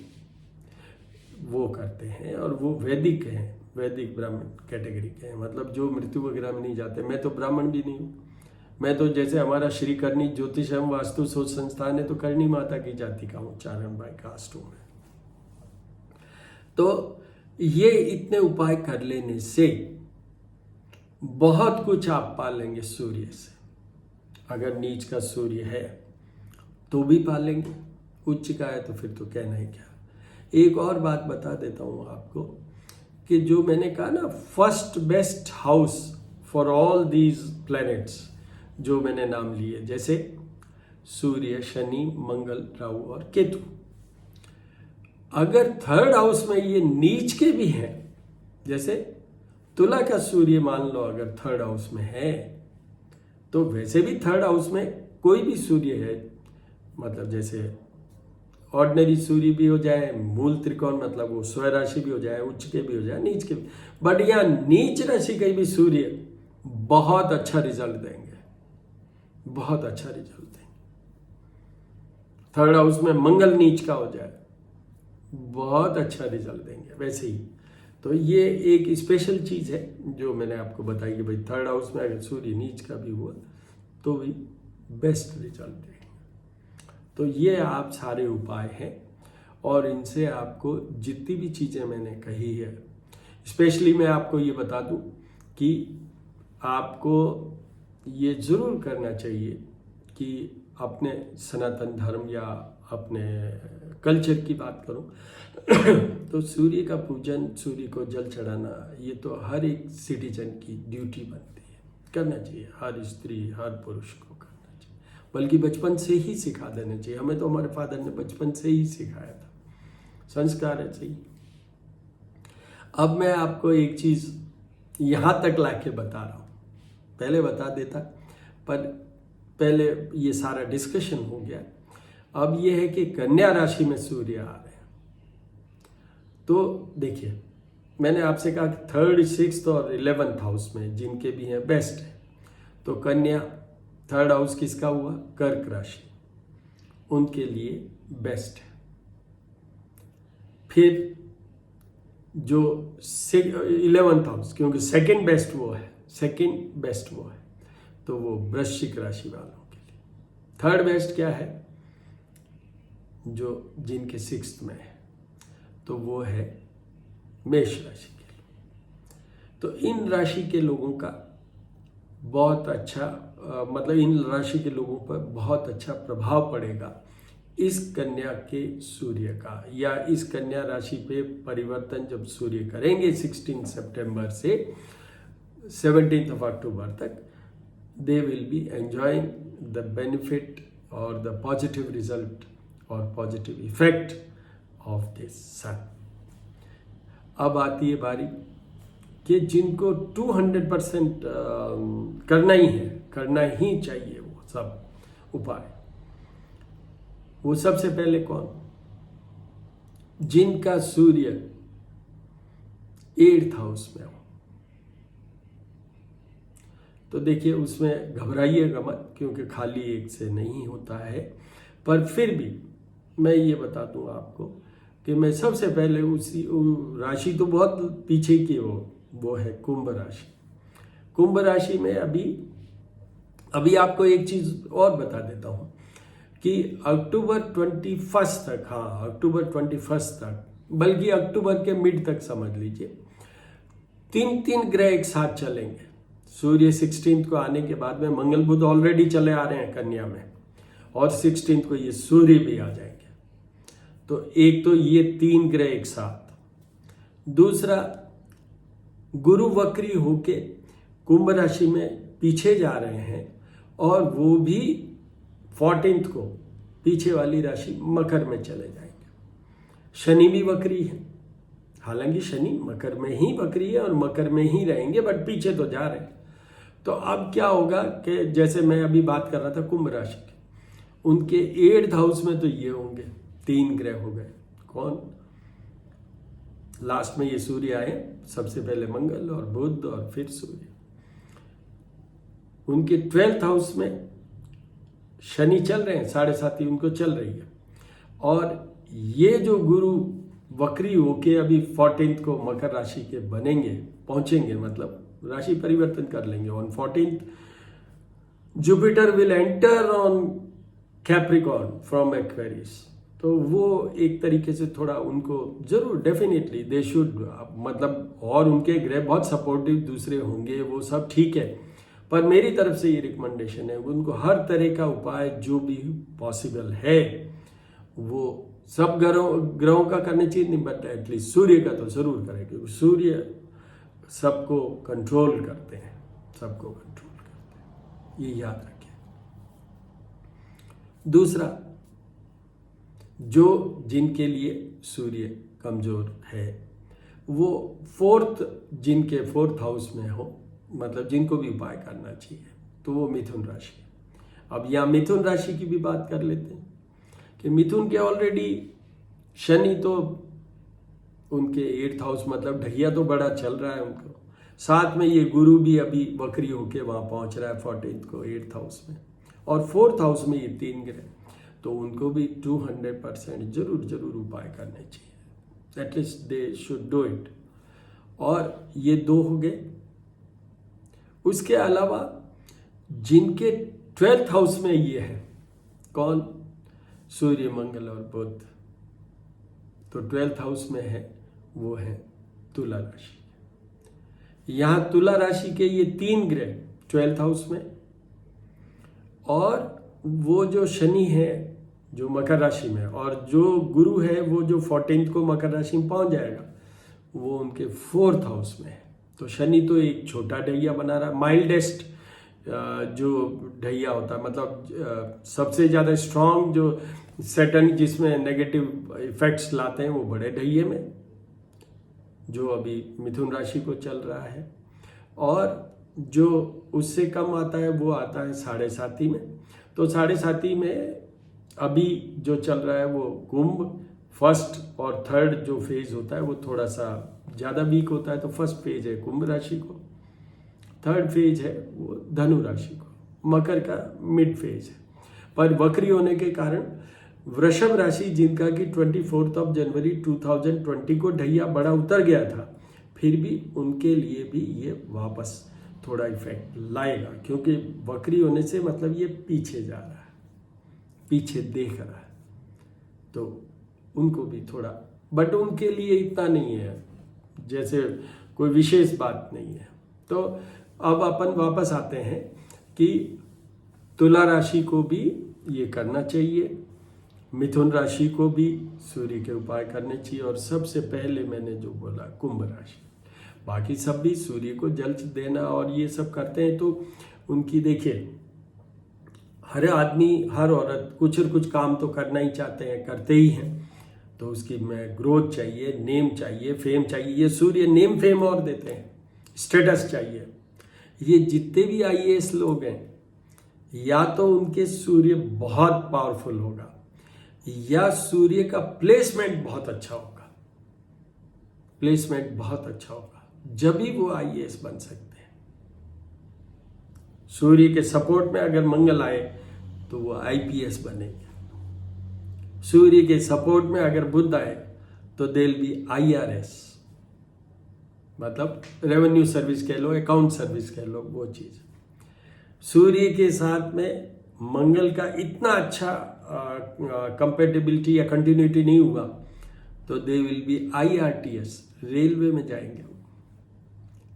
Speaker 1: वो करते हैं, और वो वैदिक हैं, वैदिक ब्राह्मण कैटेगरी के हैं, मतलब जो मृत्यु वगैरह में नहीं जाते। मैं तो ब्राह्मण भी नहीं हूँ, मैं तो जैसे हमारा श्री करनी ज्योतिष एवं वास्तु शोध संस्थान है, तो करनी माता की जाति का उच्चारण बाय कास्ट हूँ मैं। तो ये इतने उपाय कर लेने से बहुत कुछ आप पा लेंगे सूर्य से। अगर नीच का सूर्य है तो भी पा लेंगे, उच्च का है तो फिर तो कहना ही क्या। एक और बात बता देता हूँ आपको कि जो मैंने कहा ना, first best house for all these planets जो मैंने नाम लिए, जैसे सूर्य, शनि, मंगल, राहु और केतु, अगर थर्ड हाउस में ये नीच के भी हैं, जैसे तुला का सूर्य मान लो अगर थर्ड हाउस में है, तो वैसे भी थर्ड हाउस में कोई भी सूर्य है, मतलब जैसे ऑर्डिनरी सूर्य भी हो जाए, मूल त्रिकोण मतलब वो स्वय राशि भी हो जाए, उच्च के भी हो जाए, नीच के भी, बट यहाँ नीच राशि के भी सूर्य बहुत अच्छा रिजल्ट देंगे, बहुत अच्छा रिजल्ट देंगे। थर्ड हाउस में मंगल नीच का हो जाए, बहुत अच्छा रिजल्ट देंगे। वैसे ही तो ये एक स्पेशल चीज है जो मैंने आपको बताई कि भाई थर्ड हाउस में अगर सूर्य नीच का भी हुआ तो भी बेस्ट रिजल्ट देंगे। तो ये आप सारे उपाय हैं, और इनसे आपको जितनी भी चीजें मैंने कही है, स्पेशली मैं आपको ये बता दूं कि आपको ये ज़रूर करना चाहिए कि अपने सनातन धर्म या अपने कल्चर की बात करूं तो सूर्य का पूजन, सूर्य को जल चढ़ाना, ये तो हर एक सिटीजन की ड्यूटी बनती है, करना चाहिए। हर स्त्री, हर पुरुष को करना चाहिए, बल्कि बचपन से ही सिखा देना चाहिए। हमें तो हमारे फादर ने बचपन से ही सिखाया था, संस्कार है सही। अब मैं आपको एक चीज़ यहाँ तक लाके बता रहा हूँ, पहले बता देता, पर पहले ये सारा डिस्कशन हो गया। अब ये है कि कन्या राशि में सूर्य आ रहे हैं। तो देखिए, मैंने आपसे कहा कि 3rd, 6th और 11th हाउस में जिनके भी हैं बेस्ट है। तो कन्या 3rd हाउस किसका हुआ? कर्क राशि, उनके लिए बेस्ट है। फिर जो 11th हाउस, क्योंकि सेकंड बेस्ट वो है, तो वो वृश्चिक राशि वालों के लिए। 3rd बेस्ट क्या है? जो जिनके 6th में है, तो वो है मेष राशि के लोग। तो इन राशि के लोगों का बहुत अच्छा मतलब इन राशि के लोगों पर बहुत अच्छा प्रभाव पड़ेगा इस कन्या के सूर्य का, या इस कन्या राशि पे परिवर्तन जब सूर्य करेंगे 16 सितंबर से 17 अक्टूबर तक, they will be enjoying the benefit or the positive result or positive effect of this sun. अब आती है बारी कि जिनको 200% करना ही चाहिए वो सब उपाय। वो सबसे पहले कौन? जिनका सूर्य 8th हाउस में हो। तो देखिए, उसमें घबराइएगा मत, क्योंकि खाली एक से नहीं होता है। पर फिर भी मैं ये बता दूं आपको कि मैं सबसे पहले उसी राशि तो बहुत पीछे की वो है कुंभ राशि। कुंभ राशि में अभी आपको एक चीज़ और बता देता हूं कि अक्टूबर 21 तक, हाँ अक्टूबर 21 तक, बल्कि अक्टूबर के मिड तक समझ लीजिए, 3 ग्रह एक साथ चलेंगे। सूर्य 16 को आने के बाद में मंगल बुध ऑलरेडी चले आ रहे हैं कन्या में, और 16 को ये सूर्य भी आ जाएंगे। तो एक तो ये 3 ग्रह एक साथ, दूसरा गुरु वक्री होके कुंभ राशि में पीछे जा रहे हैं, और वो भी 14 को पीछे वाली राशि मकर में चले जाएंगे। शनि भी वक्री है, हालांकि शनि मकर में ही वक्री है और मकर में ही रहेंगे, बट पीछे तो जा रहे हैं। तो अब क्या होगा कि जैसे मैं अभी बात कर रहा था कुंभ राशि की, उनके 8th हाउस में तो ये होंगे 3 ग्रह हो गए। कौन? लास्ट में ये सूर्य आए, सबसे पहले मंगल और बुध और फिर सूर्य। उनके 12th हाउस में शनि चल रहे हैं, 7.5 उनको चल रही है, और ये जो गुरु वक्री होके अभी 14 को मकर राशि के बनेंगे, पहुंचेंगे, मतलब राशि परिवर्तन कर लेंगे। On 14 Jupiter will enter on Capricorn from Aquarius. तो वो एक तरीके से थोड़ा उनको जरूर डेफिनेटली दे शुड, मतलब, और उनके ग्रह बहुत सपोर्टिव दूसरे होंगे, वो सब ठीक है, पर मेरी तरफ से ये रिकमेंडेशन है उनको हर तरह का उपाय जो भी पॉसिबल है वो सब ग्रहों का करना चाहिए, नहीं बट एटलीस्ट सूर्य का तो जरूर करें, क्योंकि सूर्य सबको कंट्रोल करते हैं, ये याद रखें। दूसरा, जो जिनके लिए सूर्य कमजोर है, वो 4th हाउस में हो, मतलब जिनको भी उपाय करना चाहिए, तो वो मिथुन राशि है। अब यहाँ मिथुन राशि की भी बात कर लेते हैं कि मिथुन के ऑलरेडी शनि तो उनके 8th हाउस, मतलब ढैया तो बड़ा चल रहा है उनको, साथ में ये गुरु भी अभी वक्री होके वहाँ पहुँच रहा है 14 को 8th हाउस में, और 4th हाउस में ये 3 ग्रह, तो उनको भी 200% जरूर उपाय करने चाहिए, at least they should do it. और ये 2 हो गए। उसके अलावा जिनके 12th हाउस में ये है, कौन? सूर्य, मंगल और बुध, तो 12th हाउस में है, वो है तुला राशि। यहां तुला राशि के ये 3 ग्रह 12th हाउस में, और वो जो शनि है जो मकर राशि में, और जो गुरु है वो जो 14 को मकर राशि में पहुंच जाएगा, वो उनके 4th हाउस में है। तो शनि तो एक छोटा ढैया बना रहा है, माइल्डेस्ट जो ढैया होता है, मतलब सबसे ज़्यादा स्ट्रांग जो सैटर्न जिसमें नेगेटिव इफेक्ट्स लाते हैं वो बड़े ढैये में, जो अभी मिथुन राशि को चल रहा है। और जो उससे कम आता है वो आता है 7.5 में। तो 7.5 में अभी जो चल रहा है वो कुंभ, 1st और 3rd जो फेज होता है वो थोड़ा सा ज़्यादा वीक होता है। तो 1st फेज है कुंभ राशि को, 3rd फेज है वो धनु राशि को, मकर का मिड फेज है। पर वक्री होने के कारण वृषभ राशि, जिनका कि 24 जनवरी 2020 को ढैया बड़ा उतर गया था, फिर भी उनके लिए भी ये वापस थोड़ा इफेक्ट लाएगा, क्योंकि वक्री होने से मतलब ये पीछे जा रहा है, पीछे देख रहा है, तो उनको भी थोड़ा, बट उनके लिए इतना नहीं है, जैसे कोई विशेष बात नहीं है। तो अब अपन वापस आते हैं कि तुला राशि को भी ये करना चाहिए, मिथुन राशि को भी सूर्य के उपाय करने चाहिए, और सबसे पहले मैंने जो बोला कुंभ राशि, बाकी सब भी सूर्य को जल देना और ये सब करते हैं। तो उनकी देखिए, हर आदमी हर औरत कुछ न कुछ काम तो करना ही चाहते हैं, करते ही हैं। तो उसकी में ग्रोथ चाहिए, नेम चाहिए, फेम चाहिए। ये सूर्य नेम फेम और देते हैं, स्टेटस चाहिए। ये जितने भी IAS लोग हैं, या तो उनके सूर्य बहुत पावरफुल होगा, या सूर्य का प्लेसमेंट बहुत अच्छा होगा, प्लेसमेंट बहुत अच्छा होगा, जब भी वो IAS बन सकते हैं। सूर्य के सपोर्ट में अगर मंगल आए तो वो IPS बनेंगे। सूर्य के सपोर्ट में अगर बुध आए तो देल भी IRS, मतलब रेवेन्यू सर्विस कह लो, अकाउंट सर्विस कह लो, वो चीज। सूर्य के साथ में मंगल का इतना अच्छा कंपेटेबिलिटी या कंटिन्यूटी नहीं हुआ तो they will be IRTS, railway में जाएंगे।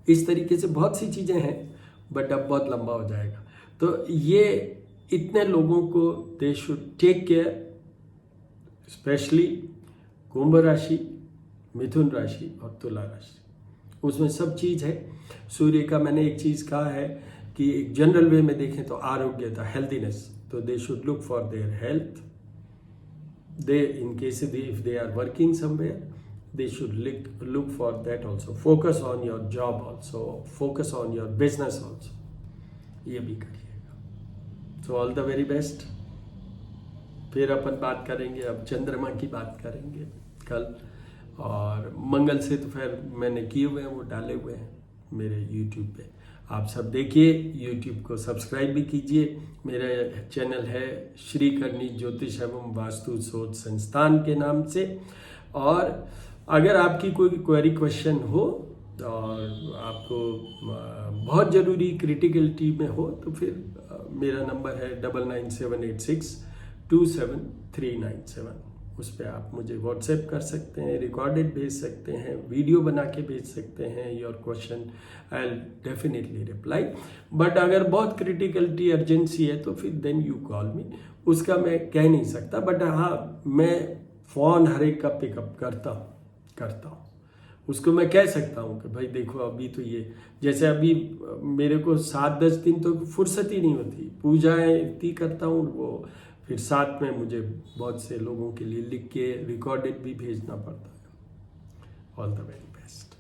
Speaker 1: इस तरीके से बहुत सी चीजें हैं, बट अब बहुत लंबा हो जाएगा। तो ये इतने लोगों को they should take care, specially Kumbh राशि, मिथुन राशि और तुला राशि, उसमें सब चीज है। सूर्य का मैंने एक चीज कहा है कि एक जनरल वे में देखें तो आरोग्यता, हेल्थीनेस, तो they should look for their health. They in case if they are working somewhere, they should look for that also. Focus on your job also, focus on your business also. ये भी करिएगा। So all the very best। फिर अपन बात करेंगे, अब चंद्रमा की बात करेंगे कल, और मंगल से तो फिर मैंने किए हुए हैं, वो डाले हुए हैं मेरे YouTube पे, आप सब देखिए। YouTube को सब्सक्राइब भी कीजिए। मेरा चैनल है श्री करनी ज्योतिष एवं वास्तु शोध संस्थान के नाम से। और अगर आपकी कोई क्वेरी क्वेश्चन हो और आपको बहुत ज़रूरी क्रिटिकलिटी में हो तो फिर मेरा नंबर है 9978627397। उस पर आप मुझे व्हाट्सएप कर सकते हैं, रिकॉर्डेड भेज सकते हैं, वीडियो बना के भेज सकते हैं your question, I will definitely reply. But अगर बहुत क्रिटिकलिटी अर्जेंसी है तो फिर देन यू कॉल मी, उसका मैं कह नहीं सकता। बट हाँ, मैं फ़ोन हर एक का पिकअप करता हूँ। उसको मैं कह सकता हूँ कि भाई देखो अभी तो ये, जैसे अभी मेरे को 7-10 दिन तो फुर्सत ही नहीं होती, पूजाएं इतनी करता हूँ, वो फिर साथ में मुझे बहुत से लोगों के लिए लिख के रिकॉर्डेड भी भेजना पड़ता है। All the very best.